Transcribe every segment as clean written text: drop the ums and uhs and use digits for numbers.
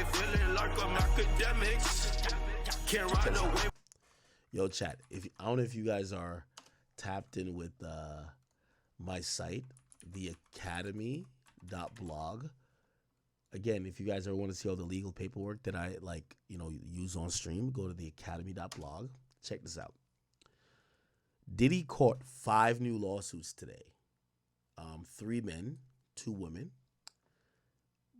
feeling like I'm Akademiks. Can't ride away. Yo, chat. I don't know if you guys are tapped in with my site, the Academy.blog. Again, if you guys ever want to see all the legal paperwork that I use on stream, go to the Academy.blog. Check this out. Diddy caught 5 new lawsuits today. 3 men, 2 women.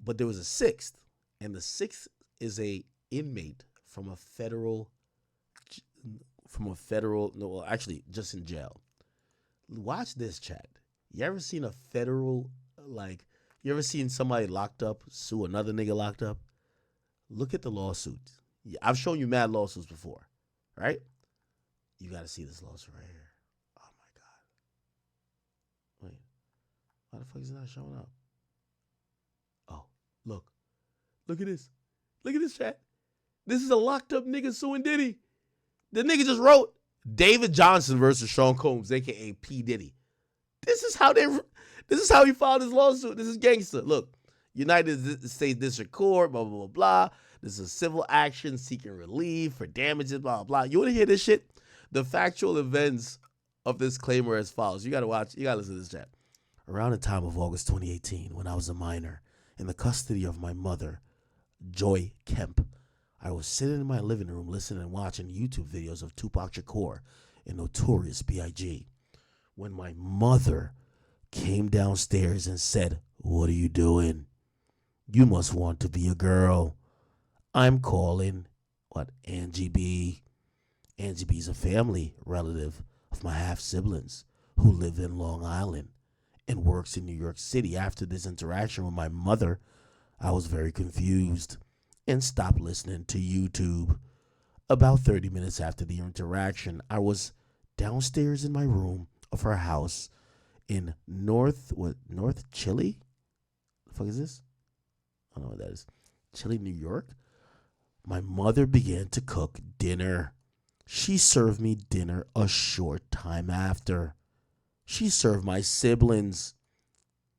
But there was a 6th, and the 6th is a inmate from a federal, just in jail. Watch this, chat. You ever seen a federal, you ever seen somebody locked up sue another nigga locked up? Look at the lawsuit. I've shown you mad lawsuits before, right? You got to see this lawsuit right here. Oh, my God. Wait. Why the fuck is it not showing up? Oh, look. Look at this. Look at this, chat. This is a locked up nigga suing Diddy. The nigga just wrote David Johnson versus Sean Combs, a.k.a. P. Diddy. This is how he filed his lawsuit. This is gangster. Look, United States District Court, blah, blah, blah, blah. This is a civil action seeking relief for damages, blah, blah, blah. You want to hear this shit? The factual events of this claim are as follows. You got to watch. You got to listen to this chat. Around the time of August 2018, when I was a minor, in the custody of my mother, Joy Kemp, I was sitting in my living room listening and watching YouTube videos of Tupac Shakur and Notorious B.I.G. when my mother came downstairs and said, "What are you doing? You must want to be a girl. I'm calling, Angie B. Angie B is a family relative of my half-siblings who live in Long Island and works in New York City." After this interaction with my mother, I was very confused and stopped listening to YouTube. About 30 minutes after the interaction, I was downstairs in my room of her house in North Chile? The fuck is this? I don't know what that is. Chile, New York? My mother began to cook dinner. She served me dinner a short time after. She served my siblings.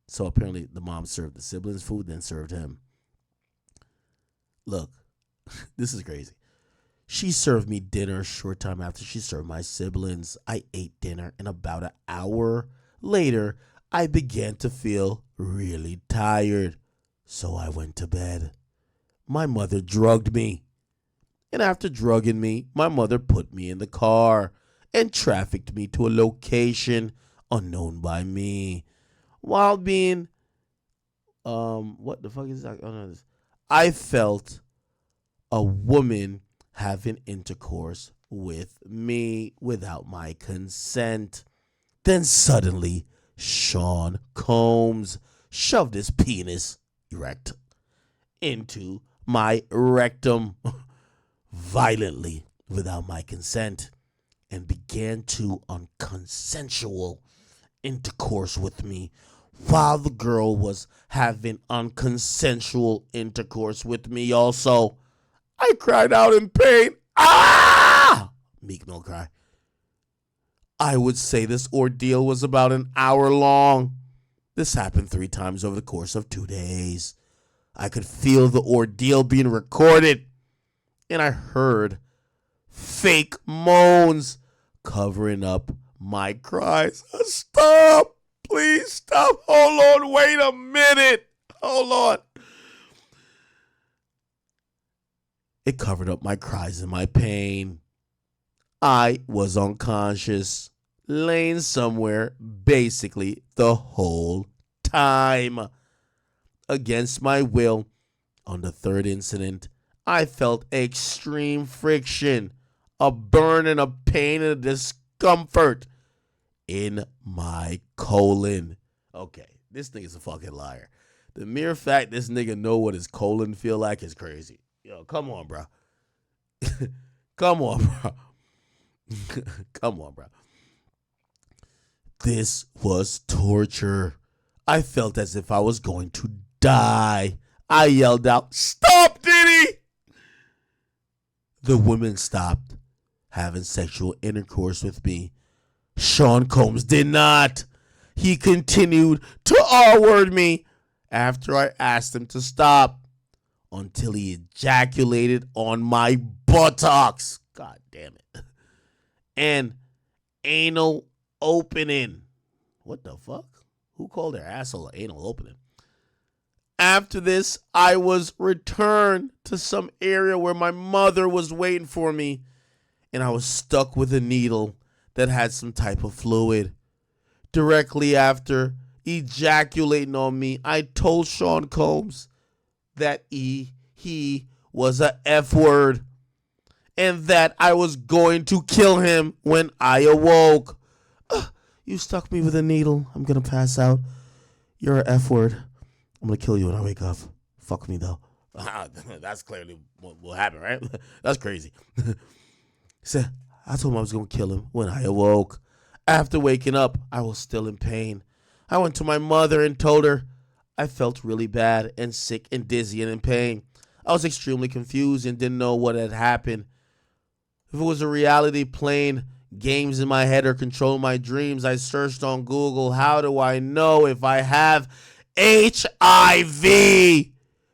So apparently the mom served the siblings food, then served him. Look, this is crazy. She served me dinner a short time after she served my siblings. I ate dinner, and about an hour later, I began to feel really tired. So I went to bed. My mother drugged me. And after drugging me, my mother put me in the car and trafficked me to a location unknown by me. While being, what the fuck is that? Oh, no, I felt a woman having intercourse with me without my consent. Then suddenly, Sean Combs shoved his penis erect into my rectum violently without my consent and began to unconsensual intercourse with me while the girl was having unconsensual intercourse with me also. I cried out in pain. Ah! Meek Mill cry. I would say this ordeal was about an hour long. This happened 3 times over the course of 2 days. I could feel the ordeal being recorded, and I heard fake moans covering up my cries. Stop! Please stop. Hold on. Wait a minute. Hold on. It covered up my cries and my pain. I was unconscious, laying somewhere basically the whole time. Against my will, on the 3rd incident, I felt extreme friction, a burn and a pain and a discomfort in my colon. Okay, this nigga's a fucking liar. The mere fact this nigga know what his colon feel like is crazy. Yo, come on, bro. Come on, bro. Come on, bro. This was torture. I felt as if I was going to die. I yelled out, "Stop, Diddy!" The women stopped having sexual intercourse with me. Sean Combs did not. He continued to R-word me after I asked him to stop. until he ejaculated on my buttocks. God damn it. And anal opening. What the fuck? Who called their asshole an anal opening? After this, I was returned to some area where my mother was waiting for me, and I was stuck with a needle that had some type of fluid. Directly after ejaculating on me, I told Sean Combs that he was a F word and that I was going to kill him when I awoke. You stuck me with a needle. I'm going to pass out. You're a F word. I'm going to kill you when I wake up. Fuck me, though. That's clearly what will happen, right? That's crazy. He said, I told him I was going to kill him when I awoke. After waking up, I was still in pain. I went to my mother and told her I felt really bad and sick and dizzy and in pain. I was extremely confused and didn't know what had happened. If it was a reality playing games in my head or controlling my dreams, I searched on Google, how do I know if I have HIV?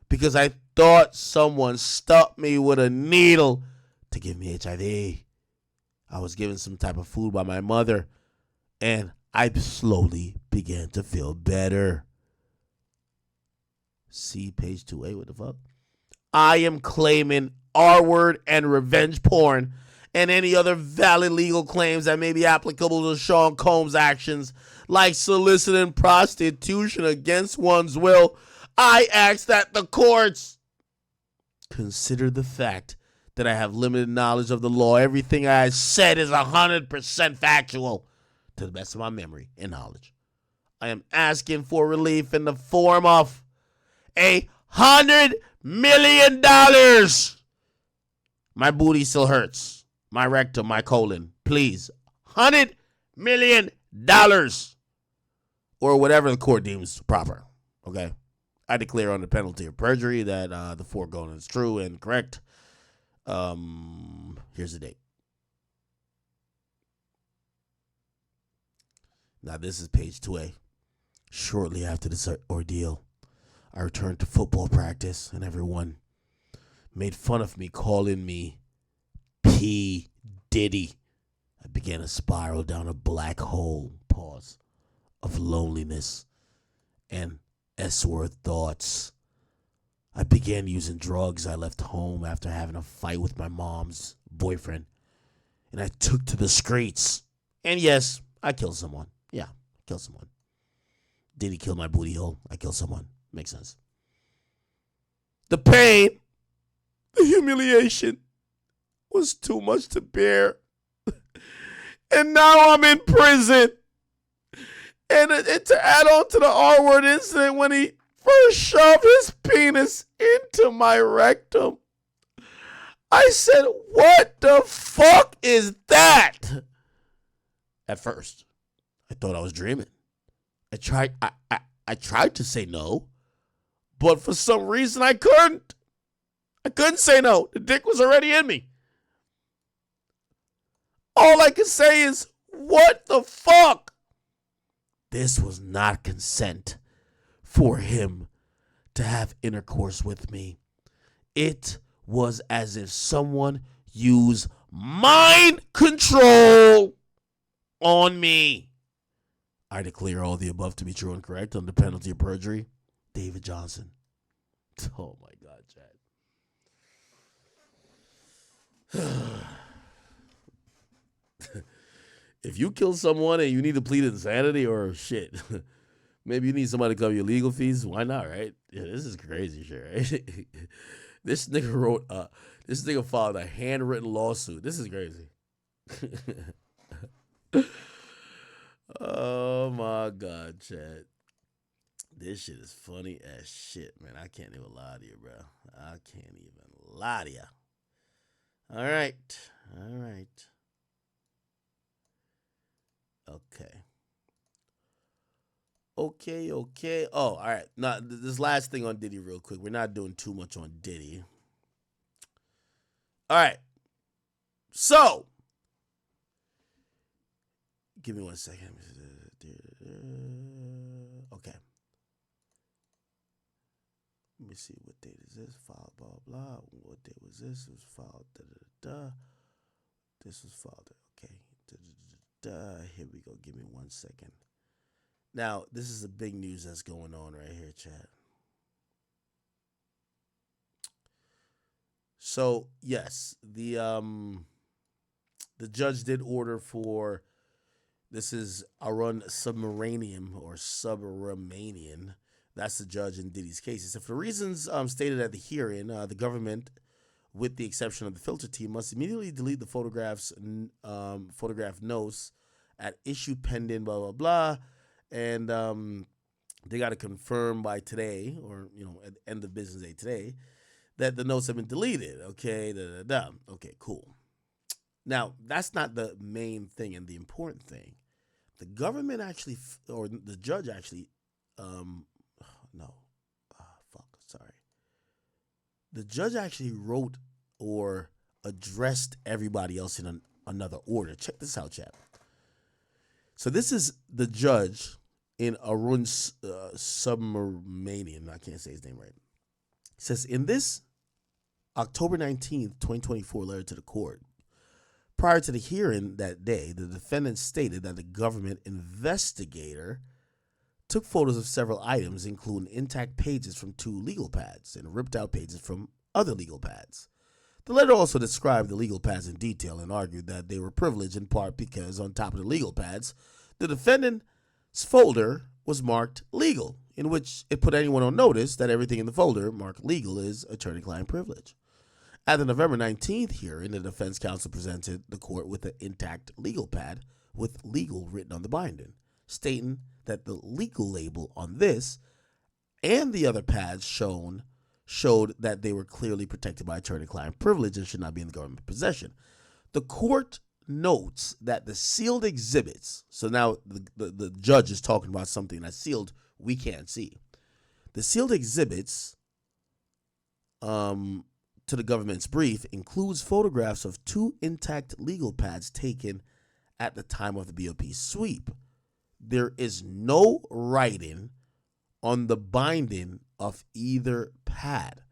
Because I thought someone stuck me with a needle to give me HIV. I was given some type of food by my mother, and I slowly began to feel better. See page 2A, what the fuck? I am claiming R-word and revenge porn and any other valid legal claims that may be applicable to Sean Combs' actions, like soliciting prostitution against one's will. I ask that the courts consider the fact that I have limited knowledge of the law. Everything I said is 100% factual to the best of my memory and knowledge. I am asking for relief in the form of $100 million. My booty still hurts. My rectum, my colon. Please. $100 million. Or whatever the court deems proper. Okay? I declare on the penalty of perjury that the foregoing is true and correct. Here's the date. Now this is page 2A. Shortly after this ordeal, I returned to football practice and everyone made fun of me, calling me P. Diddy. I began to spiral down a black hole, of loneliness and S-word thoughts. I began using drugs. I left home after having a fight with my mom's boyfriend, and I took to the streets. And yes, I killed someone. Yeah, killed someone. Did he kill my booty hole? I killed someone. Makes sense. The pain, the humiliation was too much to bear. And now I'm in prison. And to add on to the R-word incident, when he first shoved his penis into my rectum, I said, what the fuck is that? At first, I thought I was dreaming. I tried to say no, but for some reason I couldn't. I couldn't say no. The dick was already in me. All I could say is, what the fuck? This was not consent for him to have intercourse with me. It was as if someone used mind control on me. I declare all the above to be true and correct under penalty of perjury. David Johnson. Oh my God, Chad. If you kill someone and you need to plead insanity or shit, maybe you need somebody to cover your legal fees. Why not, right? Yeah, this is crazy shit, right? This nigga filed a handwritten lawsuit. This is crazy. Oh my God, Chad. This shit is funny as shit, man. I can't even lie to you, bro. I can't even lie to you. All right. Okay. Oh, all right. Now, this last thing on Diddy real quick. We're not doing too much on Diddy. All right. So, give me 1 second. Okay. Let me see, what date is this? Filed, blah, blah. What date was this? It was filed, da, da, da, da. This was filed, okay. Da, da, da, da. Here we go. Give me 1 second. Now, this is the big news that's going on right here, chat. So, yes, the judge did order for, this is Arun Subramanian or Subramanian. That's the judge in Diddy's case. He said, for the reasons stated at the hearing, the government, with the exception of the filter team, must immediately delete the photograph notes at issue pending, blah, blah, blah. And they got to confirm by today, or, at the end of business day today, that the notes have been deleted. Okay, da, da, da. Okay, cool. Now, that's not the main thing and the important thing. The government actually, or the judge actually, the judge actually wrote or addressed everybody else in another order. Check this out, chat. So this is the judge in Arun Subramanian. I can't say his name right. It says, in this October 19th, 2024 letter to the court, prior to the hearing that day, the defendant stated that the government investigator took photos of several items, including intact pages from 2 legal pads and ripped out pages from other legal pads. The letter also described the legal pads in detail and argued that they were privileged in part because on top of the legal pads, the defendant's folder was marked legal, in which it put anyone on notice that everything in the folder marked legal is attorney-client privilege. At the November 19th hearing, the defense counsel presented the court with an intact legal pad with legal written on the binding, stating that the legal label on this and the other pads showed that they were clearly protected by attorney-client privilege and should not be in the government possession. The court notes that the sealed exhibits, so now the judge is talking about something that's sealed we can't see. The sealed exhibits to the government's brief includes photographs of 2 intact legal pads taken at the time of the BOP sweep. There is no writing on the binding of either pad.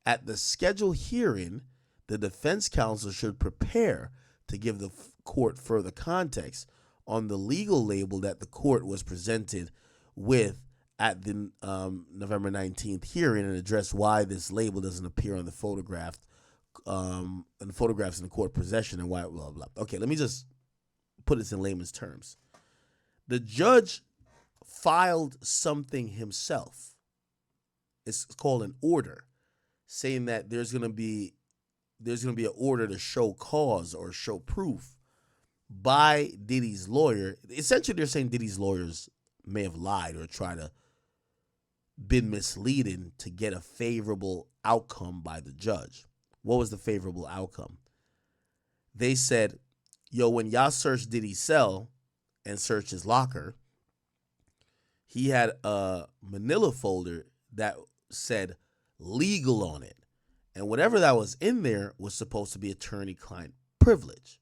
At the scheduled hearing, the defense counsel should prepare to give the court further context on the legal label that the court was presented with at the November 19th hearing and address why this label doesn't appear on the photograph, and the photographs in the court possession and why blah, blah. Okay, let me just put this in layman's terms. The judge filed something himself. It's called an order, saying that there's gonna be an order to show cause or show proof by Diddy's lawyer. Essentially, they're saying Diddy's lawyers may have lied or tried to been misleading to get a favorable outcome by the judge. What was the favorable outcome? They said, yo, when y'all searched Diddy's cell and searched his locker, he had a manila folder that said legal on it. And whatever that was in there was supposed to be attorney-client privilege.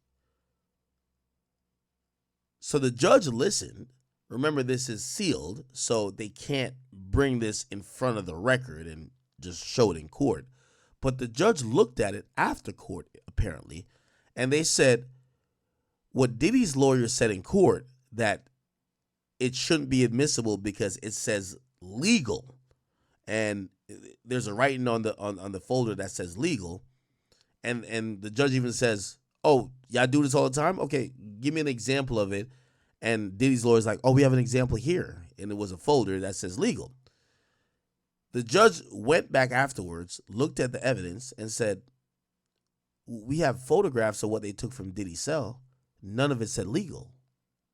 So the judge listened. Remember, this is sealed, so they can't bring this in front of the record and just show it in court. But the judge looked at it after court, apparently, and they said what Diddy's lawyer said in court, that it shouldn't be admissible because it says legal, and there's a writing on the folder that says legal, and the judge even says, oh, y'all do this all the time? Okay, give me an example of it. And Diddy's lawyer's like, oh, we have an example here. And it was a folder that says legal. The judge went back afterwards, looked at the evidence, and said, we have photographs of what they took from Diddy's cell. None of it said legal.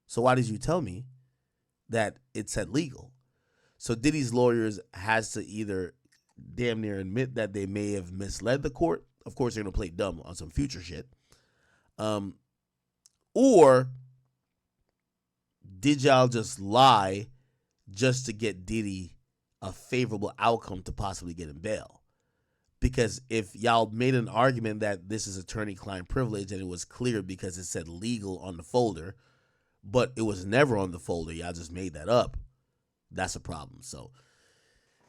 So why did you tell me that it said legal? So Diddy's lawyers has to either damn near admit that they may have misled the court. Of course, they're going to play dumb on some future shit. Or did y'all just lie just to get Diddy a favorable outcome to possibly get him bail? Because if y'all made an argument that this is attorney-client privilege and it was clear because it said legal on the folder, but it was never on the folder, y'all just made that up, that's a problem. So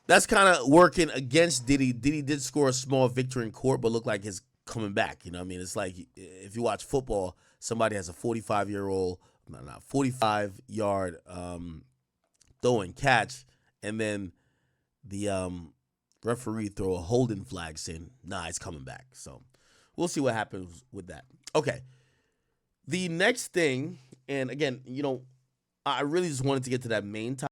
that's kind of working against Diddy. Diddy did score a small victory in court, but looked like he's coming back. You know what I mean? It's like if you watch football, somebody has a 45-yard throw and catch, and then the referee throw a holding flag saying, nah, it's coming back. So we'll see what happens with that. Okay. The next thing, and again, I really just wanted to get to that main topic.